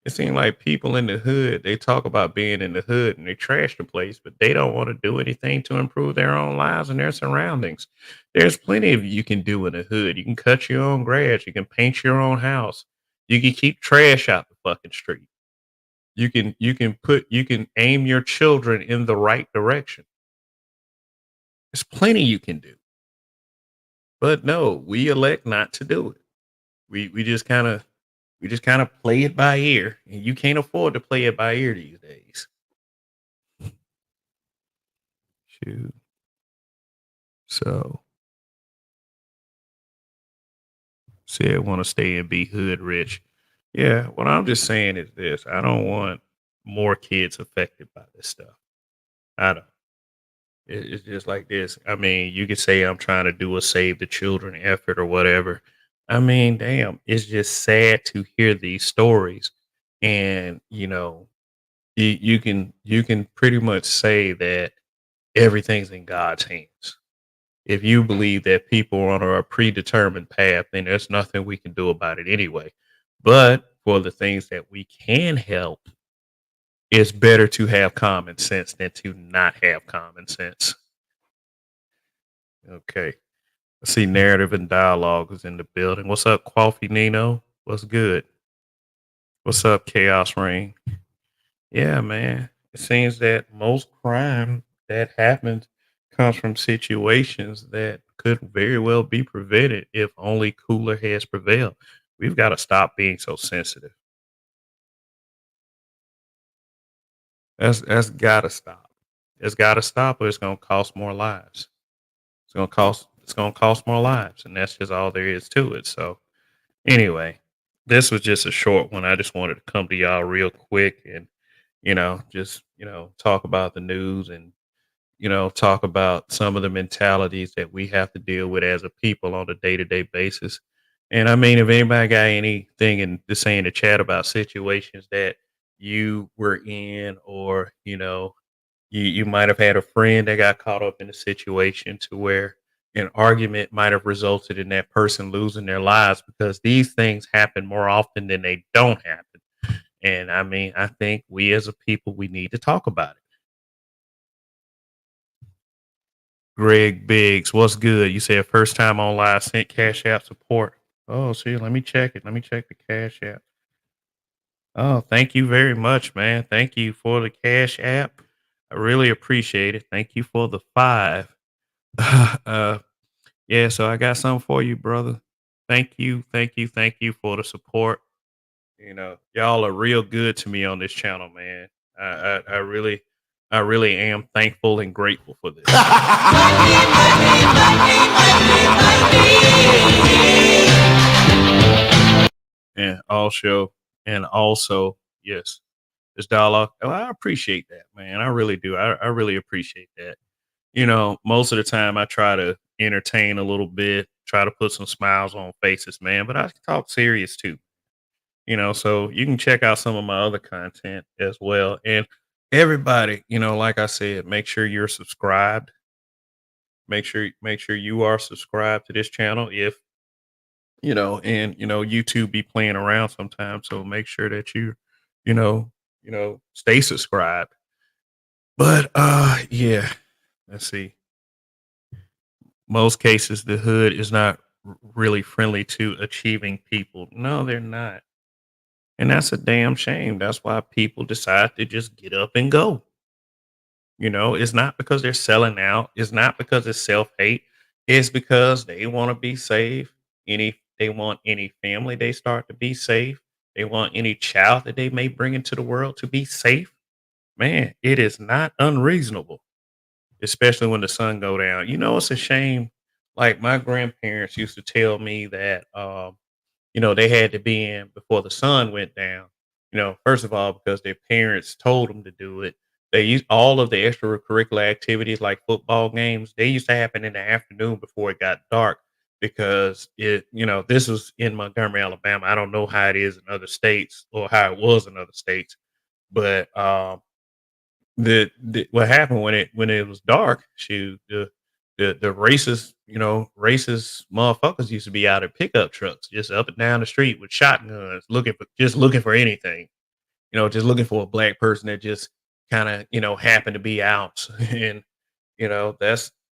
[SPEAKER 2] It seems like people in the hood, they talk about being in the hood and they trash the place, but they don't want to do anything to improve their own lives and their surroundings. There's plenty of you can do in the hood. You can cut your own grass, you can paint your own house, you can keep trash out the fucking street. You can aim your children in the right direction. There's plenty you can do. But no, we elect not to do it. We just kind of play it by ear, and you can't afford to play it by ear these days. Shoot. So, say I want to stay and be hood rich. Yeah, what I'm just saying is this: I don't want more kids affected by this stuff. I don't. It's just like this. I mean, you could say I'm trying to do a save the children effort or whatever. I mean, damn, it's just sad to hear these stories, and you can pretty much say that everything's in God's hands. If you believe that people are on a predetermined path, then there's nothing we can do about it anyway. But for the things that we can help, it's better to have common sense than to not have common sense. Okay. I see narrative and dialogue is in the building. What's up, Coffee Nino? What's good? What's up, Chaos Rain? Yeah, man. It seems that most crime that happens comes from situations that could very well be prevented if only cooler heads prevail. We've got to stop being so sensitive. That's gotta stop. It's gotta stop, or it's gonna cost more lives. It's gonna cost more lives, and that's just all there is to it. So anyway, this was just a short one. I just wanted to come to y'all real quick and just talk about the news and talk about some of the mentalities that we have to deal with as a people on a day-to-day basis. And I mean, if anybody got anything to say in the chat about situations that you were in, or you might have had a friend that got caught up in a situation to where an argument might have resulted in that person losing their lives, because these things happen more often than they don't happen. And I mean, I think we as a people, we need to talk about it. Greg Biggs, what's good? You said first time on live, sent Cash App support. Oh, see, let me check it. Let me check the Cash App. Oh, thank you very much, man. Thank you for the Cash App. I really appreciate it. Thank you for the 5. Yeah, so I got something for you, brother. Thank you for the support. Y'all are real good to me on this channel, man. I really am thankful and grateful for this. And also, yes, this dialogue. Oh, I appreciate that, man. I really do. I really appreciate that. Most of the time I try to entertain a little bit, try to put some smiles on faces, man, but I talk serious too. So you can check out some of my other content as well. And everybody, like I said, make sure you're subscribed. Make sure you are subscribed to this channel. If YouTube be playing around sometimes, so make sure that you stay subscribed. But yeah, let's see. Most cases, the hood is not really friendly to achieving people. No, they're not. And that's a damn shame. That's why people decide to just get up and go. It's not because they're selling out. It's not because it's self-hate. It's because they want to be safe. They want any family they start to be safe. They want any child that they may bring into the world to be safe. Man, it is not unreasonable, especially when the sun go down. It's a shame. Like my grandparents used to tell me that, they had to be in before the sun went down. First of all, because their parents told them to do it. They used all of the extracurricular activities like football games. They used to happen in the afternoon before it got dark, because this was in Montgomery, Alabama. I don't know how it is in other states or how it was in other states, but what happened when it was dark, the racist motherfuckers used to be out at pickup trucks just up and down the street with shotguns looking for anything. just looking for a black person that just kind of, happened to be out. And,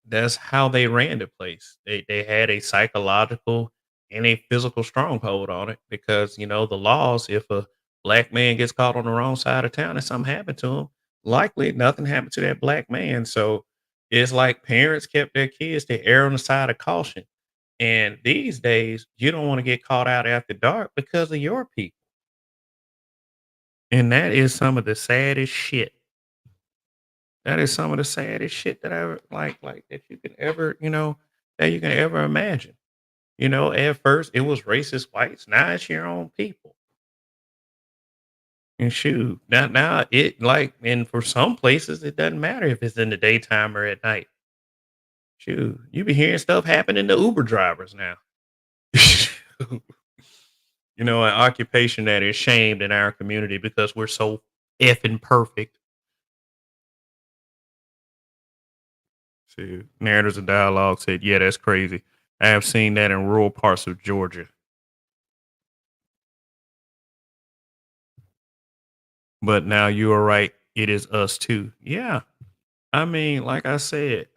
[SPEAKER 2] that's how they ran the place. They had a psychological and a physical stronghold on it because, the laws, if a black man gets caught on the wrong side of town and something happened to him, likely nothing happened to that black man. So it's like parents kept their kids to err on the side of caution. And these days, you don't want to get caught out after dark because of your people. And that is some of the saddest shit. That is some of the saddest shit that I ever like that you can ever, that you can ever imagine. At first it was racist whites. Now it's your own people. And shoot, now it and for some places it doesn't matter if it's in the daytime or at night. Shoot, you be hearing stuff happening to Uber drivers now. An occupation that is shamed in our community because we're so effing perfect. See, narratives and dialogue said, yeah, that's crazy. I have seen that in rural parts of Georgia. But now you are right. It is us too. Yeah. I mean, like I said,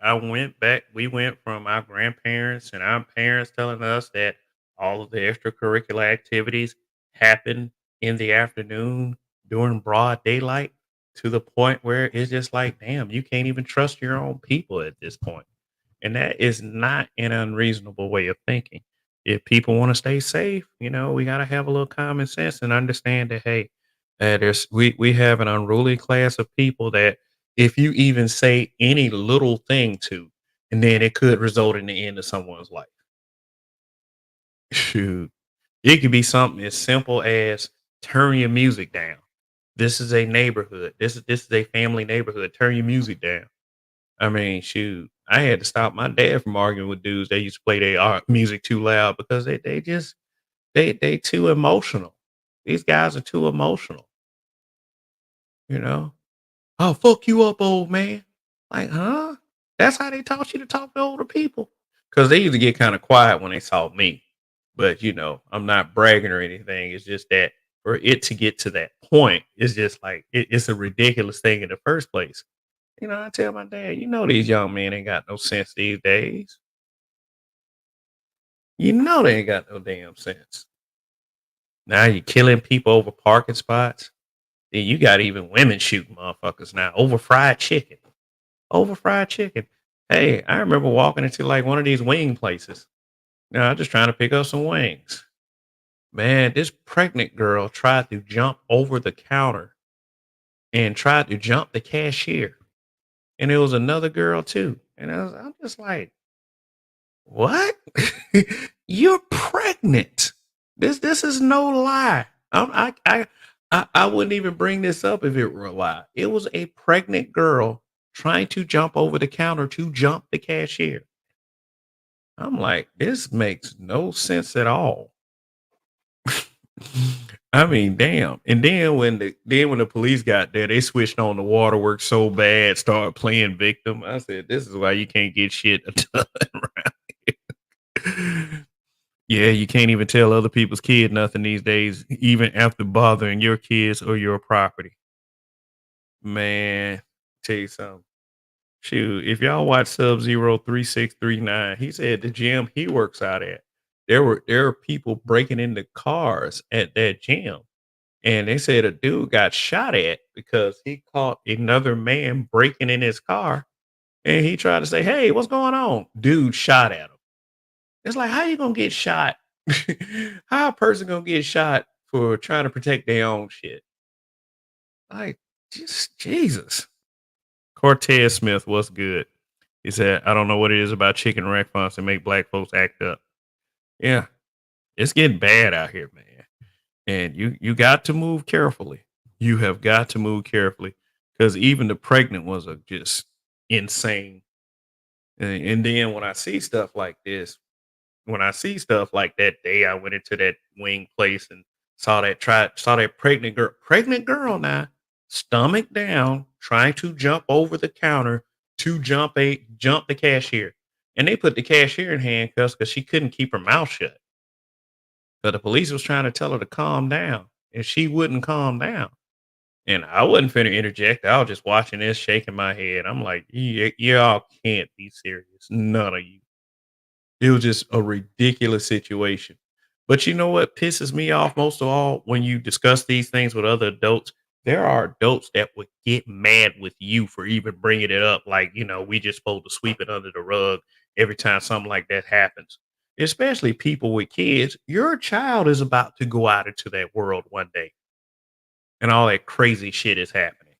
[SPEAKER 2] we went from our grandparents and our parents telling us that all of the extracurricular activities happen in the afternoon during broad daylight to the point where it's just like, damn, you can't even trust your own people at this point. And that is not an unreasonable way of thinking. If people want to stay safe, we got to have a little common sense and understand that, hey, we have an unruly class of people that if you even say any little thing to, and then it could result in the end of someone's life. Shoot. It could be something as simple as turn your music down. This is a neighborhood. This is a family neighborhood. Turn your music down. I mean, shoot. I had to stop my dad from arguing with dudes that used to play their music too loud because they too emotional. These guys are too emotional. Oh, fuck you up, old man. Like, huh? That's how they taught you to talk to older people. Because they used to get kind of quiet when they saw me. But, I'm not bragging or anything. It's just that for it to get to that point, it's just like, it's a ridiculous thing in the first place. I tell my dad, these young men ain't got no sense these days. They ain't got no damn sense. Now you're killing people over parking spots. Then you got even women shooting motherfuckers now over fried chicken. Over fried chicken. Hey, I remember walking into like one of these wing places. I'm just trying to pick up some wings. Man, this pregnant girl tried to jump over the counter and tried to jump the cashier. And it was another girl too. And I'm just like, what? You're pregnant. This is no lie. I wouldn't even bring this up if it were a lie. It was a pregnant girl trying to jump over the counter to jump the cashier. I'm like, this makes no sense at all. I mean, damn. And then when the police got there, they switched on the waterworks so bad, started playing victim. I said, this is why you can't get shit done around here. Yeah, you can't even tell other people's kid nothing these days, even after bothering your kids or your property. Man, tell you something. Shoot, if y'all watch Sub-Zero 3639, he said the gym he works out at, there were people breaking into cars at that gym. And they said a dude got shot at because he caught another man breaking in his car. And he tried to say, hey, what's going on? Dude shot at him. It's like, how you gonna get shot? How a person gonna get shot for trying to protect their own shit? Like, just Jesus. Cortez Smith, what's good? He said, I don't know what it is about chicken restaurants that make black folks act up. Yeah, it's getting bad out here, man. And you got to move carefully. You have got to move carefully because even the pregnant ones are just insane. And then when I see stuff like this, when I see stuff like that day, I went into that wing place and saw that pregnant girl now, stomach down, trying to jump over the counter to jump the cashier. And they put the cashier in handcuffs because she couldn't keep her mouth shut. But the police was trying to tell her to calm down, and she wouldn't calm down. And I wasn't finna interject. I was just watching this, shaking my head. I'm like, y'all can't be serious. None of you. It was just a ridiculous situation. But you know what pisses me off most of all when you discuss these things with other adults? There are adults that would get mad with you for even bringing it up. Like, we just supposed to sweep it under the rug every time something like that happens. Especially people with kids. Your child is about to go out into that world one day, and all that crazy shit is happening.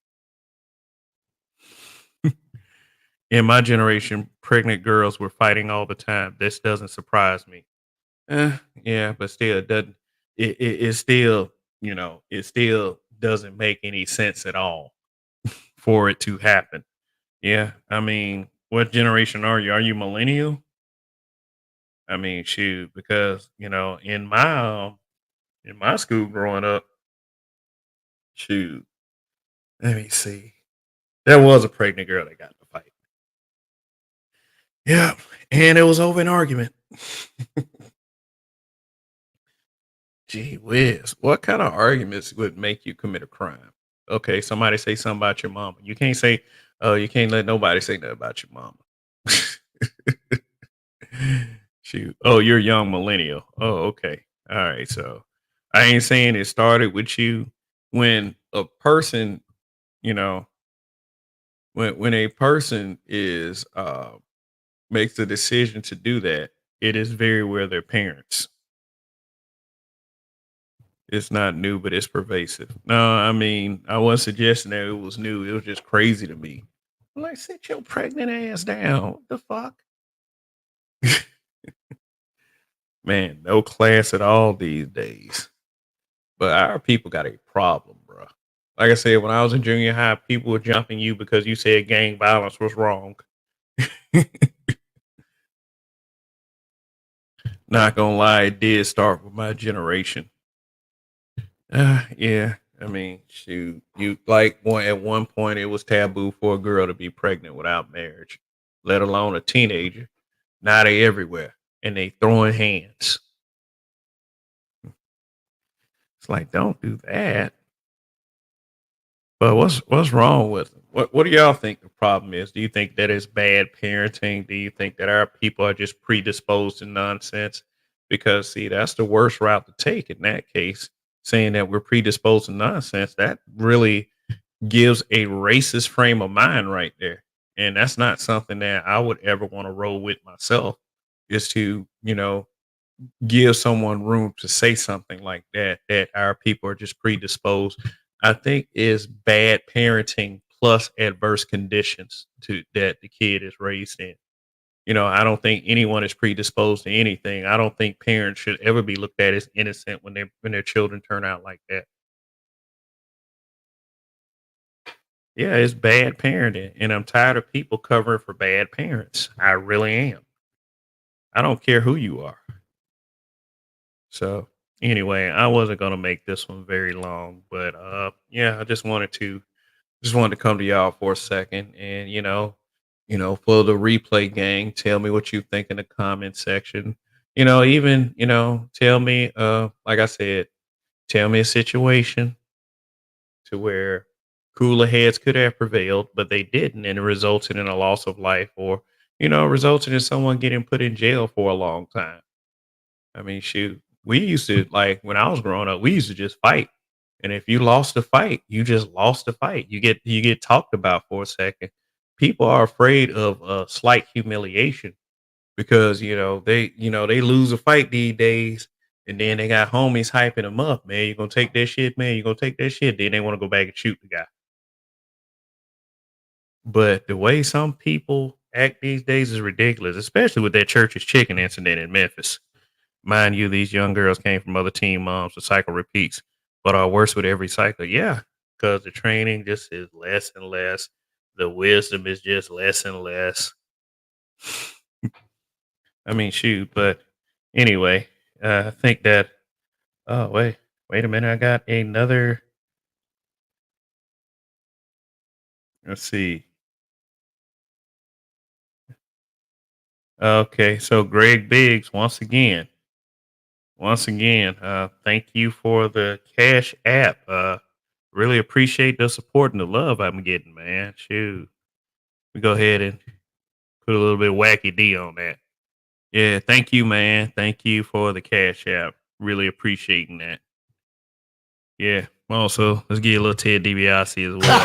[SPEAKER 2] In my generation, pregnant girls were fighting all the time. This doesn't surprise me. Yeah, but still, it doesn't. It still, it still doesn't make any sense at all for it to happen. Yeah, I mean, what generation are you? Are you millennial? I mean, shoot, because in my school growing up, shoot, let me see, there was a pregnant girl that got in a fight. Yeah, and it was over an argument. Gee whiz, what kind of arguments would make you commit a crime? Okay, somebody say something about your mama. You can't say, oh, you can't let nobody say nothing about your mama. Shoot. Oh, you're a young millennial. Oh, okay. All right. So I ain't saying it started with you. When a person, you know, when a person is makes the decision to do that, it is very well their parents. It's not new, but it's pervasive. No, I mean, I wasn't suggesting that it was new. It was just crazy to me. I'm like, sit your pregnant ass down. What the fuck? Man, no class at all these days. But our people got a problem, bro. Like I said, when I was in junior high, people were jumping you because you said gang violence was wrong. Not gonna lie, it did start with my generation. Yeah. I mean, shoot, you like at one point it was taboo for a girl to be pregnant without marriage, let alone a teenager. Now they everywhere and they throwing hands. It's like, don't do that. But what's wrong with them? What do y'all think the problem is? Do you think that it's bad parenting? Do you think that our people are just predisposed to nonsense? Because see, that's the worst route to take in that case. Saying that we're predisposed to nonsense, that really gives a racist frame of mind right there. And that's not something that I would ever want to roll with myself, is to, give someone room to say something like that our people are just predisposed. I think is bad parenting plus adverse conditions to that the kid is raised in. I don't think anyone is predisposed to anything. I don't think parents should ever be looked at as innocent when their children turn out like that. Yeah, it's bad parenting, and I'm tired of people covering for bad parents. I really am. I don't care who you are. So anyway, I wasn't gonna make this one very long, but yeah, I just wanted to come to y'all for a second, and for the replay gang, tell me what you think in the comment section. Even tell me, like I said, tell me a situation to where cooler heads could have prevailed, but they didn't, and it resulted in a loss of life, or resulted in someone getting put in jail for a long time. I mean, shoot, we used to, like, when I was growing up, we used to just fight. And if you lost a fight, you just lost a fight. You get talked about for a second. People are afraid of slight humiliation because they lose a fight these days, and then they got homies hyping them up. Man, you gonna take that shit, man. You gonna take that shit. Then they want to go back and shoot the guy. But the way some people act these days is ridiculous, especially with that church's chicken incident in Memphis. Mind you, these young girls came from other teen moms. The cycle repeats, but are worse with every cycle. Yeah, because the training just is less and less. The wisdom is just less and less. I mean, shoot. But anyway, I think that. Oh, wait a minute. I got another. Let's see. Okay, so Greg Biggs, once again, thank you for the Cash App. really appreciate the support and the love I'm getting, man. Shoot. We go ahead and put a little bit of wacky D on that. Yeah, thank you, man. Thank you for the cash app. Really appreciating that. Yeah. Also, let's get a little Ted DiBiase as well.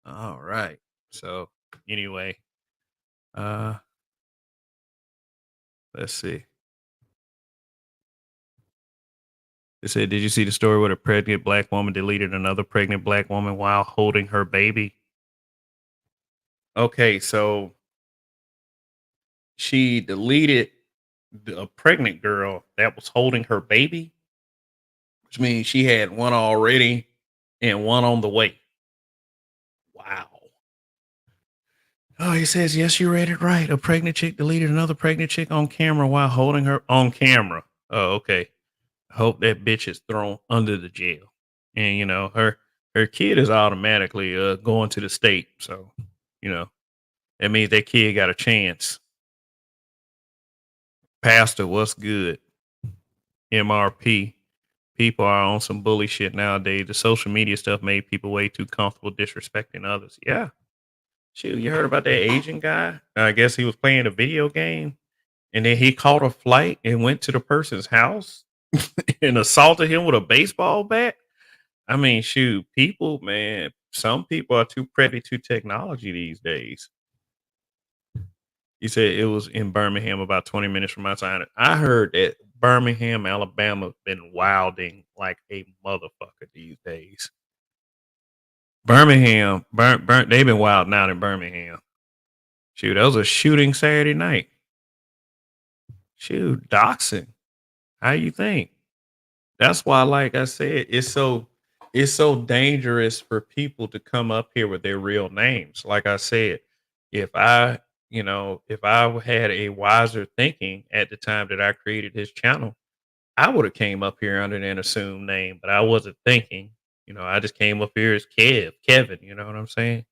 [SPEAKER 2] All right. So anyway, let's see. They said, did you see the story where a pregnant black woman deleted another pregnant black woman while holding her baby? Okay, so she deleted a pregnant girl that was holding her baby, which means she had one already and one on the way. Wow. Oh, he says, yes, you read it right. A pregnant chick deleted another pregnant chick on camera while holding her on camera. Oh, okay. I hope that bitch is thrown under the jail. And, you know, her kid is automatically going to the state. So, you know, that means that kid got a chance. Pastor, what's good? MRP. People are on some bully shit nowadays. The social media stuff made people way too comfortable disrespecting others. Yeah. Shoot, you heard about that Asian guy? I guess he was playing a video game and then he caught a flight and went to the person's house and assaulted him with a baseball bat. I mean, shoot, people, man, some people are too privy to technology these days. He said it was in Birmingham, about 20 minutes from outside. I heard that Birmingham, Alabama, been wilding like a motherfucker these days. Birmingham, they've been wilding out in Birmingham. Shoot, that was a shooting Saturday night. Shoot, doxing. How you think? That's why, like I said, it's so dangerous for people to come up here with their real names. Like I said, if I had a wiser thinking at the time that I created this channel, I would have came up here under an assumed name, but I wasn't thinking. You know, I just came up here as Kevin, you know what I'm saying?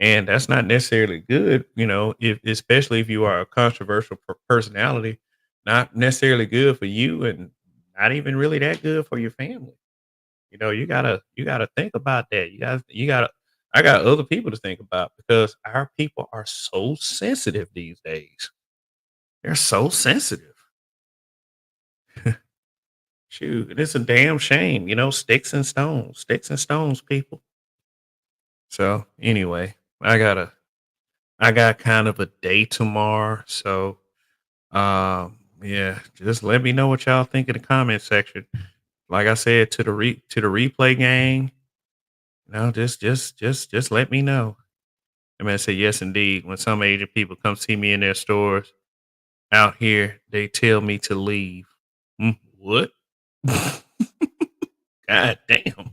[SPEAKER 2] And that's not necessarily good, you know, especially if you are a controversial personality, not necessarily good for you and not even really that good for your family. You know, you gotta think about that. I got other people to think about because our people are so sensitive these days. They're so sensitive. Shoot, it's a damn shame, you know, sticks and stones, people. So anyway, I got kind of a day tomorrow. So yeah, just let me know what y'all think in the comment section. Like I said, to the replay gang, you know, just let me know. I mean, I say yes, indeed. When some Asian people come see me in their stores out here, they tell me to leave. What? God damn.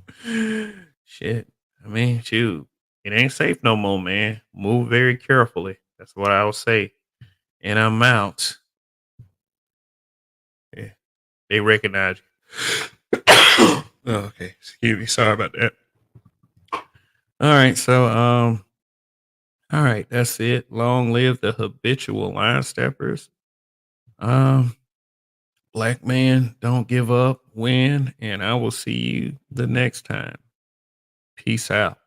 [SPEAKER 2] Shit. I mean, shoot. It ain't safe no more, man. Move very carefully. That's what I will say. And I'm out. Yeah. They recognize you. Oh, okay. Excuse me. Sorry about that. All right. So, all right. That's it. Long live the habitual line steppers. Black man, don't give up, win, and I will see you the next time. Peace out.